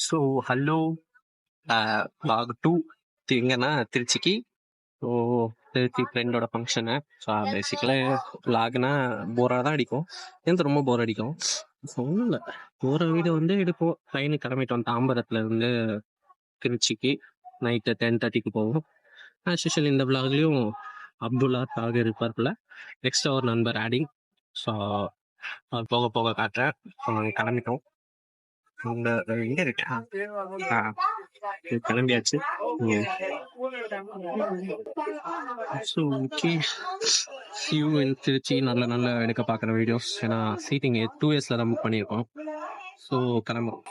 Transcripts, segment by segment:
So hello vlog 2 எங்கன்னா திருச்சிக்கு. So Trichy ஃப்ரெண்டோட ஃபங்க்ஷனு. ஸோ பேசிக்கலாக vlogனா போராக தான் அடிக்கும். எனக்கு ரொம்ப போர் அடிக்கும். ஸோ ஒன்றும் இல்லை, போகிற வீடு வந்து எடுப்போம். ட்ரெயினுக்கு கிளம்பிட்டோம் தாம்பரத்துல இருந்து திருச்சிக்கு. நைட்டு 10:30க்கு போவோம். ஆஸ் இந்த vlogலையும் அப்துல்லா தாகர் இருப்பார்ல, எக்ஸ்ட்ரா ஒரு நண்பர் ஆடிங். ஸோ போக போக காட்டுறேன். கிளம்பிட்டோம். எங்க இருக்கேன், கிளம்பியாச்சு. ஸோ ஓகே, சியூ இன் திருச்சி. நல்ல நல்ல எடுக்க பார்க்குற வீடியோஸ். ஏன்னா சீட்டிங் 2 இயர்ஸில் தான் புக் பண்ணியிருக்கோம். ஸோ கிளம்புறோம்.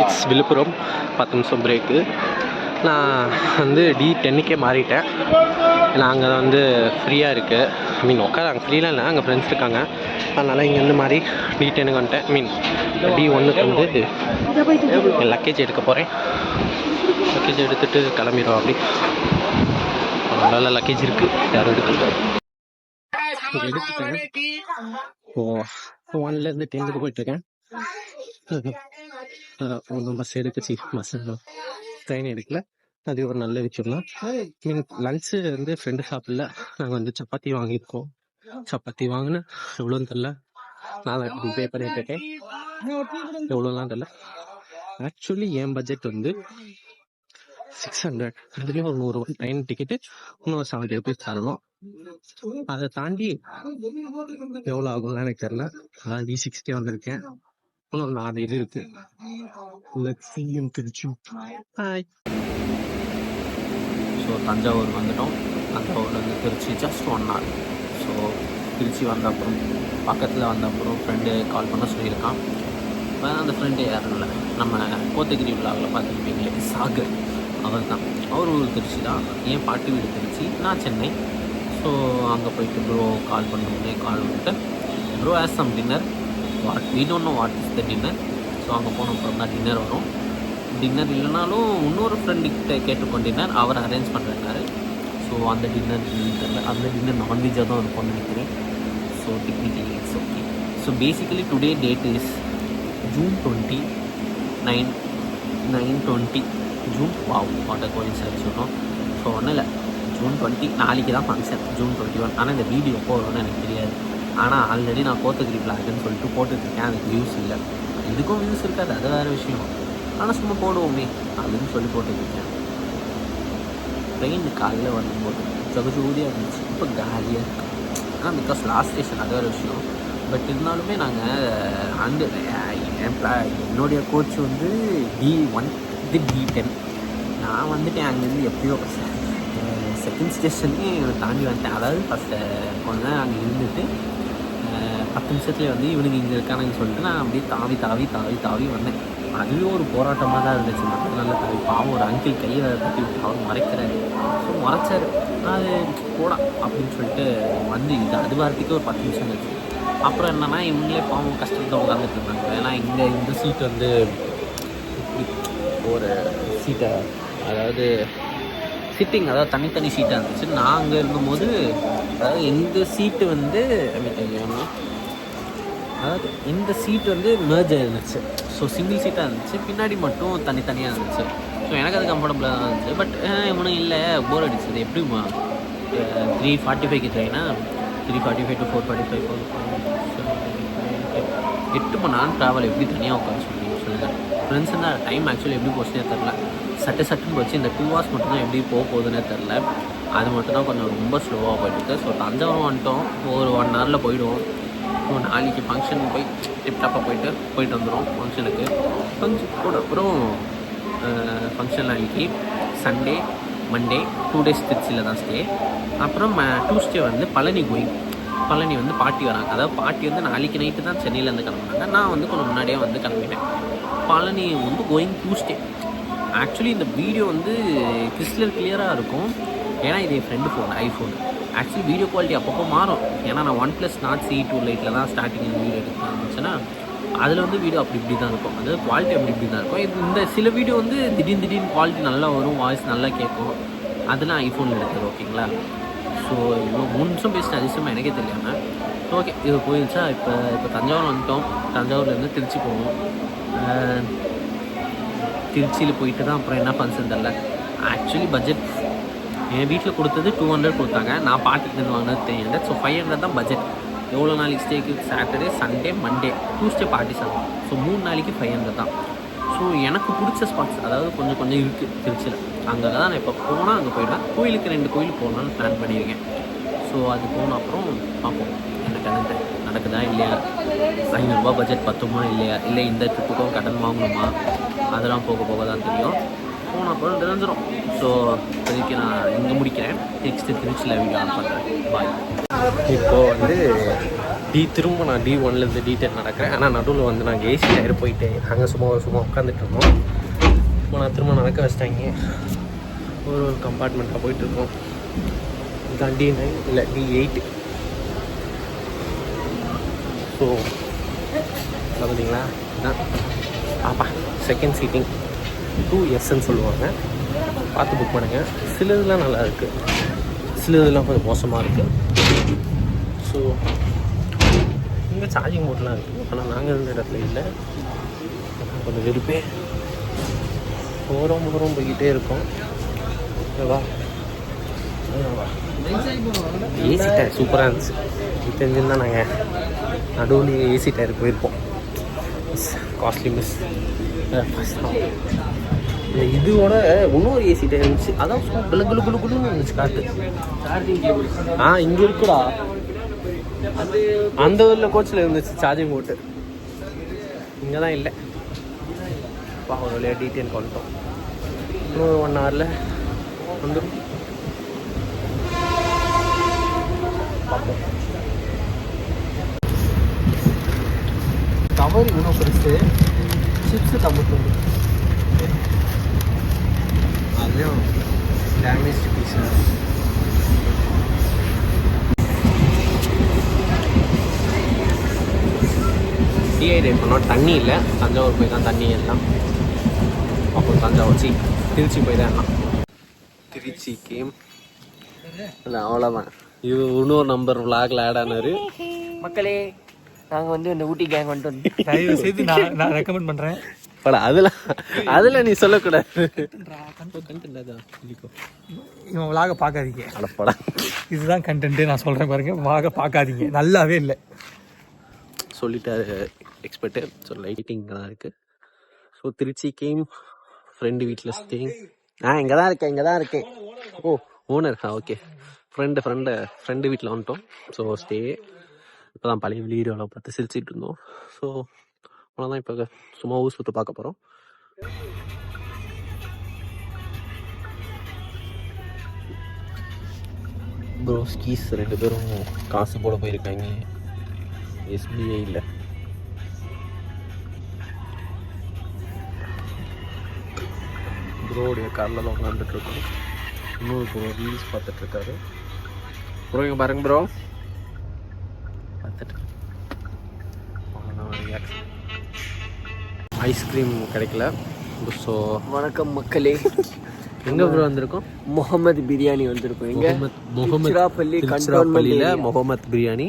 இட்ஸ் விழுப்புரம். 10 நிமிஷம் பிரேக்கு. நான் வந்து D10க்கே மாறிட்டேன். ஏன்னா அங்கே வந்து ஃப்ரீயாக இருக்குது. அங்கே ஃப்ரீலாம் இல்லை, அங்கே ஃப்ரெண்ட்ஸ் இருக்காங்க. அதனால் இங்கேருந்து மாதிரி D10க்கு வந்துட்டேன். D1க்கு வந்து என் லக்கேஜ் எடுக்க போகிறேன். லக்கேஜ் எடுத்துகிட்டு கிளம்பிடுவோம். அப்படி நல்ல லக்கேஜ் இருக்குது, யாரும் எடுத்துட்டேன். ஓ 1லேருந்து 10க்கு போயிட்டுருக்கேன். ஒன்றும் பஸ் எடுத்துச்சு, பஸ் ட்ரெயின் எடுக்கல. அது ஒரு நல்ல விஷயம் தான். லன்ச்சு வந்து ஃப்ரெண்டு சாப்பிடல. நாங்கள் வந்து சப்பாத்தி வாங்கியிருக்கோம். சப்பாத்தி வாங்கினேன். எவ்வளோன்னு தெரில, நான் பே பண்ணிட்டு இருக்கேன். எவ்வளோலாம் தெரில. ஆக்சுவலி என் பட்ஜெட் வந்து 600. அதுலேயும் ஒரு 100 ட்ரெயின் டிக்கெட்டு, இன்னும் 70 ருபீஸ் தரணும். அதை தாண்டி எவ்வளோ ஆகும்லாம் எனக்கு தெரில. அதான் D60 வந்திருக்கேன். இன்னும் 4 இது இருக்கு. திருச்சி. ஹாய். ஸோ தஞ்சாவூர் வந்துட்டோம். தஞ்சாவூர்லேருந்து Trichy just 1 hour. So Trichy வந்த அப்புறம், பக்கத்தில் வந்த அப்புறம் ஃப்ரெண்டு கால் பண்ண சொல்லியிருக்கான். அந்த ஃப்ரெண்டு யாரும் இல்லை, நம்ம கோத்தகிரி விழாவில் பார்த்துருப்பீங்களே சாகர், அவர் தான். அவர் ஊர் திருச்சி தான். என் பாட்டி வீடு திருச்சி, நான் சென்னை. ஸோ அங்கே போயிட்டு ப்ரோ கால் பண்ணோடனே கால் வந்துட்டு, bro has some dinner, we don't know what is the dinner. So அங்கே போன அப்புறம் தான் டின்னர் வரும். டின்னர் இல்லைனாலும் இன்னொரு ஃப்ரெண்டுக்கிட்ட கேட்டுக்கொண்டிருந்தார், அவர் அரேஞ்ச் பண்ணுறாரு. ஸோ அந்த டின்னர் தெரியல, அந்த டின்னர் நான்வெஜ்ஜாக தான் இருக்கும்னு நினைக்கிறேன். So technically it's okay. So basically today date is June 20, 9/20 June. Wow, what a coincidence சொன்னோம். ஸோ ஒன்றும் இல்லை, June 20 நாளைக்கு தான் ஃபங்க்ஷன், June 21. ஆனால் இந்த வீடியோ எப்போ வரும்னு எனக்கு தெரியாது. ஆனால் ஆல்ரெடி நான் கோத்தகிரி பிளாக்னு சொல்லிட்டு போட்டுட்ருக்கேன். அதுக்கு வியூஸ் இல்லை, இதுக்கும் வியூஸ் இருக்காது, அது வேறு விஷயம். ஆனால் சும்மா போடுவோமே அப்படின்னு சொல்லி போட்டுருக்கேன். ட்ரெயின் காலையில் வரும்போது ஜகஜோதியாக இருந்துச்சு, இப்போ காலியாக இருக்குது. ஆனால் பிகாஸ் லாஸ்ட் ஸ்டேஷன், அது வேறு விஷயம். பட் இருந்தாலுமே நாங்கள் என்னுடைய கோச் வந்து D1, இது D10. நான் வந்துட்டேன் அங்கேருந்து எப்படியோ செகண்ட் ஸ்டேஷன்லேயே தாண்டி வந்துட்டேன். அதாவது ஃபஸ்ட்டு கொஞ்ச நேரம் அங்கே இருந்துட்டு 10 நிமிஷத்துலேயே வந்து இவனுக்கு இங்கே இருக்கானுன்னு சொல்லிட்டு நான் அப்படியே தாவி தாவி தாவி தாவி வந்தேன். அதுவே ஒரு போராட்டமாக தான் இருந்துச்சு. மக்கள் நல்லா தாவி, பாவம் ஒரு அங்கிள் கையை தட்டி விட்டு அவர் மறைக்கிறாரு. ஸோ மறைச்சார், அது போடா அப்படின்னு சொல்லிட்டு வந்து இது அது வாரத்துக்கு ஒரு 10 நிமிஷம் இருந்துச்சு. அப்புறம் என்னென்னா இவங்களே பாவம் கஷ்டத்தை உட்காந்துட்டு இருந்தாங்க. ஏன்னா இங்கே இந்த சீட்டு வந்து ஒரு சீட்டை, அதாவது சிட்டிங், அதாவது தனித்தனி சீட்டாக இருந்துச்சு. நான் அங்கே இருக்கும்போது, அதாவது எங்கள் சீட்டு வந்து அதாவது இந்த சீட் வந்து மேர்ஜ் ஆகிருந்துச்சு. ஸோ சிங்கிள் சீட்டாக இருந்துச்சு, பின்னாடி மட்டும் தனித்தனியாக இருந்துச்சு. ஸோ எனக்கு அது கம்ஃபர்டபுளாக தான் இருந்துச்சு. பட் இவனும் இல்லை, போர் அடிச்சது. எப்படிமா 3:45க்கு ட்ரெயினா, 3:45 to 4:45 போகுது. 8 மணி நேரம் ட்ராவல் எப்படி தனியாக உட்காந்து சொல்லுங்கள். ஃப்ரெண்ட்ஸ் தான் டைம் ஆக்சுவலி எப்படி போச்சுன்னே தெரில. சட்டுன்னு போச்சு. இந்த 2 hours மட்டும்தான் எப்படி போகுதுன்னே தெரில. அது மட்டும்தான் கொஞ்சம் ரொம்ப ஸ்லோவாக போயிட்டு. ஸோ தஞ்சாவூர் வந்துட்டோம், ஒரு 1 hourல போயிடுவோம். ஸோ நாளைக்கு ஃபங்க்ஷன் போய் டிப்டாப்பாக போயிட்டு வந்துடும் ஃபங்க்ஷனுக்கு. கூட அப்புறம் ஃபங்க்ஷன் நாளைக்கு சண்டே, மண்டே 2 days திருச்சியில் தான் ஸ்டே. அப்புறம் டியூஸ்டே வந்து பழனி பழனி வந்து பாட்டி வராங்க. அதாவது பாட்டி வந்து நாளைக்கு நைட்டு தான் சென்னையிலேருந்து கிளம்புனாங்க. நான் வந்து கொஞ்சம் முன்னாடியே வந்து கிளம்பிட்டேன். பழனி வந்து கோயிங் டியூஸ்டே. ஆக்சுவலி இந்த வீடியோ வந்து கிளியராக இருக்கும், ஏன்னா இது என் friend phone, iPhone. Actually video quality அப்பப்போ மாறும், ஏன்னா நான் OnePlus Nord C2 லைட்டில் தான் ஸ்டார்டிங் வீடியோ எடுக்க ஆரம்பிச்சேன்னா, அதில் வந்து வீடியோ அப்படி தான் இருக்கும், அது குவாலிட்டி அப்படி தான் இருக்கும். இந்த சில வீடியோ வந்து திடீர்னு குவாலிட்டி நல்லா வரும், வாய்ஸ் நல்லா கேட்கும், அதெல்லாம் ஐஃபோனில் எடுக்கிறது. ஓகேங்களா? ஸோ இவ்வளோ 3 நிமிஷம் பேசின அதிசயமாக எனக்கே தெரியாமல். ஸோ ஓகே இது போயிடுச்சா. இப்போ தஞ்சாவூர் வந்துட்டோம். தஞ்சாவூர்லேருந்து திருச்சி போவோம். திருச்சியில் போயிட்டு தான் அப்புறம் என்ன ஃபங்க்ஷன் தெரில. ஆக்சுவலி பட்ஜெட் என் வீட்டில் கொடுத்தது 200 கொடுத்தாங்க. நான் பாட்டிக்கிட்டு வாங்கினது 300. ஸோ 500 தான் பட்ஜெட். எவ்வளோ நாளைக்கு ஸ்டேக்கு? Saturday, Sunday, Monday, Tuesday party சாப்பிடும். ஸோ 3 நாளைக்கு 500 தான். ஸோ எனக்கு பிடிச்ச ஸ்பாட்ஸ் அதாவது கொஞ்சம் இருக்குது திருச்சியில். அங்கே தான் நான் இப்போ போனால் அங்கே போயிடுவேன். கோயிலுக்கு 2 கோயிலுக்கு போகலான்னு பிளான் பண்ணியிருக்கேன். ஸோ அது போன அப்புறம் பார்ப்போம் எனக்கு எனக்கு நடக்குதா இல்லையா, 500 ரூபா பட்ஜெட் பத்துமா இல்லையா, இல்லை இந்த ட்ரிப்புக்கும் கடன் வாங்கணுமா, அதெல்லாம் போக தான் தெரியும். போன அப்புறம் தெரிஞ்சிடும். ஸோ இப்போதைக்கு நான் இங்கே முடிக்கிறேன். நெக்ஸ்ட்டு திருச்சியில் வீடியோ ஆன் பண்ணுறேன். பாய். இப்போது திரும்ப நான் D1லேருந்து D10 நடக்கிறேன். ஆனால் நடுவில் நான் ஏசி டயர் போயிட்டு அங்கே சும்மா உட்காந்துட்டு இருந்தோம். இப்போ நான் திரும்ப நடக்க வச்சிட்டாங்க. ஒரு கம்பார்ட்மெண்ட்டாக போயிட்டுருக்கோம். இதுதான் D9 இல்லை D8. ஸோ பார்த்தீங்களா, இதுதான் பாப்பா செகண்ட் சீட்டிங் 2Sன்னு சொல்லுவாங்க. பார்த்து புக் பண்ணுங்கள். சில இதெல்லாம் நல்லா இருக்குது, சில இதெல்லாம் கொஞ்சம் மோசமாக இருக்குது. ஸோ இங்கே சார்ஜிங் போர்ட்லாம் இருக்குது. ஆனால் நாங்கள் இருந்த இடத்துல இல்லை. கொஞ்சம் வெறுப்பே. போகிறோம் போய்கிட்டே இருக்கோம். வா ஏசி டயர் சூப்பராக இருந்துச்சு. இது தெரிஞ்சுருந்தா நாங்கள் நடுவில் ஏசி டயர் போயிருப்போம். Costly miss. இதோட இன்னொரு ஏசி டயர் இருந்துச்சு. அதான் குளுன்னு இருந்துச்சு காற்று. இங்கே இருக்குடா. அந்த ஊரில் கோச்சில் இருந்துச்சு சார்ஜிங் போட்டு. இங்கே தான் இல்லை. ஒரு வழியாக D10 கொண்டோம். இன்னொரு 1 ஹவரில் வந்துடும். பார்ப்போம். கவர் இன்னும் பெருசு. சிப்ஸு தம்பு அதுலேயும் டேமேஜ் பீஸு. டீஹைட்ரேட் பண்ணோம். தண்ணி இல்லை. தஞ்சாவூர் போய் தான் தண்ணி எல்லாம். அப்புறம் தஞ்சாவூர் திருச்சி போய் தான் எல்லாம். திருச்சி கேம் இல்லை, அவ்வளோதான். இது இன்னொரு நம்பர் விளாகில் ஆட் ஆனார். மக்களே, நாங்கள் இந்த ஊட்டி கேங் வந்துட்டு தயவு செய்து நான் ரெக்கமெண்ட் பண்ணுறேன். அதில் நீ சொல்லக்கூடாது. இவன் விளாக பார்க்காதீங்க. இதுதான் கண்டென்ட்டு. நான் சொல்கிறேன் பாருங்க, விளாக பார்க்காதீங்க. நல்லாவே இல்லை சொல்லிட்டாரு எக்ஸ்பர்ட்டு. ஸோ லைட்டிங் தான் இருக்குது. ஸோ திருச்சி கேம் ஃப்ரெண்டு வீட்டில் ஸ்டேயிங். இங்கே தான் இருக்கேன். ஓ ஓனர். ஓகே. ஃப்ரெண்டு வீட்டில் வந்துட்டோம். ஸோ ஸ்டே இப்போ தான் பழைய வீடியோவில் பார்த்து சிரிச்சிட்டு இருந்தோம். ஸோ அவ்வளோதான். இப்போ சும்மா ஊர் சுற்று பார்க்க போகிறோம். ப்ரோஸ்கீஸ் 2 பேரும் காசு போட போயிருக்காங்க SBIயில். ப்ரோடைய காரில் தான் உட்காந்துட்ருக்கோம். இன்னொரு ப்ரோ ரீல்ஸ் பார்த்துட்ருக்காரு. ப்ரோ இங்கே பாருங்க ப்ரோ பார்த்துட்டு. ஐஸ்கிரீம் கிடைக்கல. ஸோ வணக்கம் மக்களே. எங்கே ப்ரோ வந்திருக்கோம்? முகமது பிரியாணி வந்திருக்கோம். இங்கே திருச்சிராப்பள்ளியில் முகமது பிரியாணி.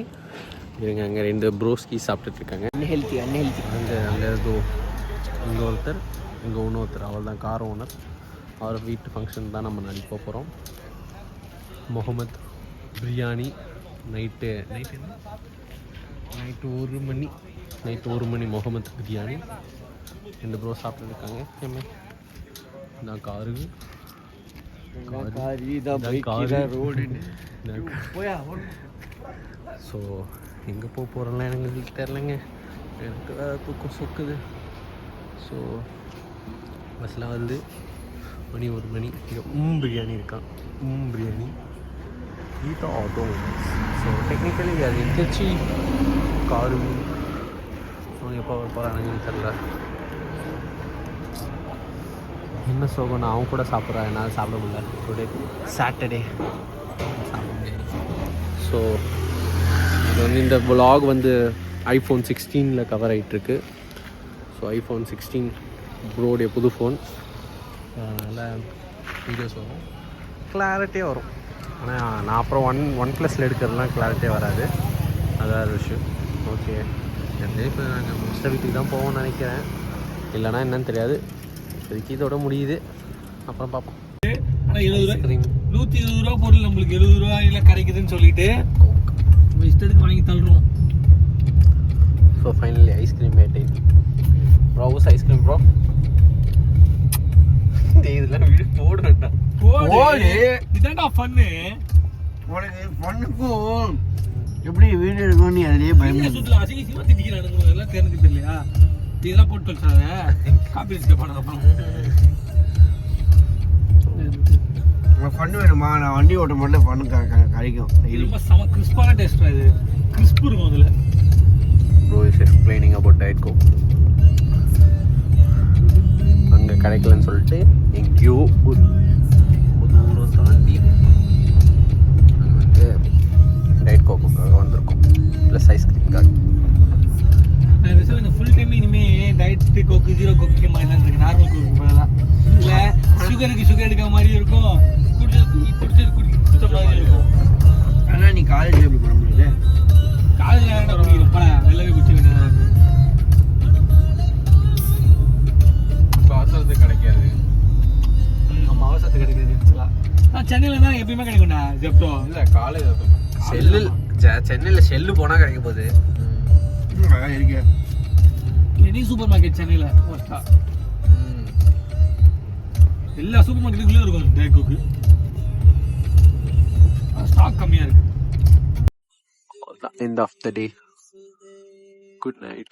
இவங்க அங்கே 2 ப்ரோஸ்கி சாப்பிட்டுட்டு இருக்காங்க. அன்ஹெல்தி அங்கே இங்கே ஒருத்தர், இங்கே இன்னொருத்தர். அவள் தான் கார் ஓனர். அவர் வீட்டு ஃபங்க்ஷன் தான் நம்ம நாளைக்கு போகிறோம். முகமது பிரியாணி. நைட்டு 1 மணி முகமது பிரியாணி. 2 ப்ரோ சாப்பிட்டு இருக்காங்க. நான் காரு ஸோ எங்கே போகிறோம்லாம் எனக்கு தெரிலங்க. எனக்கு தூக்கம் சொக்குது. ஸோ பஸ்ஸில் வந்து மணி 1 மணி. இங்கே பிரியாணி இருக்கான். பிரியாணி கீதா ஆட்டோ. ஸோ டெக்னிக்கலி அது திருச்சி காரு. அவங்க எப்போ போகிறாங்கன்னு தெரில. என்ன சோகம், அவன் கூட சாப்பிட்றேன். என்னால் சாப்பிட முடியல. டுடே சாட்டர்டே சாப்பிட முடியாது. ஸோ இந்த vlog iPhone 16 கவர் ஆகிட்டுருக்கு. ஸோ iPhone 16 ப்ரோடைய புது ஃபோன். அதனால் வீடியோஸ் வரும், கிளாரிட்டியாக வரும். ஆனால் நான் அப்புறம் ஒன் ப்ளஸில் எடுக்கிறதுலாம் கிளாரிட்டியாக வராது. அதான் ஒரு விஷயம். ஓகே, இப்போ நாங்கள் முடிச்ச வீட்டுக்கு தான் போவோம்னு நினைக்கிறேன், இல்லைனா என்னன்னு தெரியாது. இப்போதைக்கு இதோட முடியுது, அப்புறம் பார்ப்போம். ஆனால் 120 ரூபா பொருள் நம்மளுக்கு 70 ரூபாயில கிடைக்குதுன்னு சொல்லிட்டு நம்ம இஷ்டத்துக்கு வாங்கி தள்ளுறோம். ஸோ ஃபைனலி ஐஸ்கிரீம் மேட்டை ப்ரோ, ஹவுஸ் ஐஸ்கிரீம் ப்ரோ. இதெல்லாம் வீடு போட வேண்டாம், போடு, இதான்டா ஃபன்னு. உனக்கு ஃபன்னுக்கும் எப்படி வீடு எடுக்கணும் நீ அதிலேயே பயன்படுத்த சுற்றுலா அசிங்கமா திட்டிக்கிறானுங்க, எல்லாம் தெரிஞ்சு தெரியலையா? இதெல்லாம் போட்டு வச்சாங்க காப்பி வச்சுட்டு போனாங்க. உனக்கு ஃபன் வேணுமா? நான் வண்டி ஓட்ட மட்டும் ஃபன் கிடைக்கும். இது ரொம்ப செம கிறிஸ்பான டேஸ்டா, இது கிறிஸ்ப் இருக்கும் அதில். Bro is explaining about Diet Coke. அங்கே கிடைக்கலன்னு சொல்லிட்டு எங்கேயோ தூரம் தாண்டி நாங்கள் வந்து டயட் கோக்குக்காக வந்திருக்கோம், ப்ளஸ் ஐஸ்கிரீம்காக. இந்த ஃபுல் டைம் இனிமே டயட் கோக்கு, ஜீரோ கோக்கு மாதிரி தான் இருக்கு. நார்மல் கோக்கு பதிலாக இல்லை, சுகர் எடுக்கிற மாதிரி இருக்கும், குடிச்ச மாதிரி இருக்கும். ஆனால் நீ காலேஜ் எப்படி பண்ண முடியல? காலேஜ் யார்டா குடிக்கிறப்ப வெள்ளவே குடிச்ச வேண்டியதாக இருக்கு. அவசரத்துக்கு கிடைக்காது. நம்ம அவசரத்துக்கு கிடைக்காது. நான் சென்னையில் தான் எப்பயுமே கிடைக்கும்டா ஜெப்டோ. இல்லை காலேஜ் செல்லில், சென்னையில் செல்லு போனால் கிடைக்க போகுது. இருக்கு எனி சூப்பர் மார்க்கெட் சென்னையில் மோஸ்டா எல்லா சூப்பர் மார்க்கெட்டுக்குள்ளே இருக்கும் டயட் கோக்கு. ஸ்டாக் கம்மியாக இருக்கு. End of the day. Good night.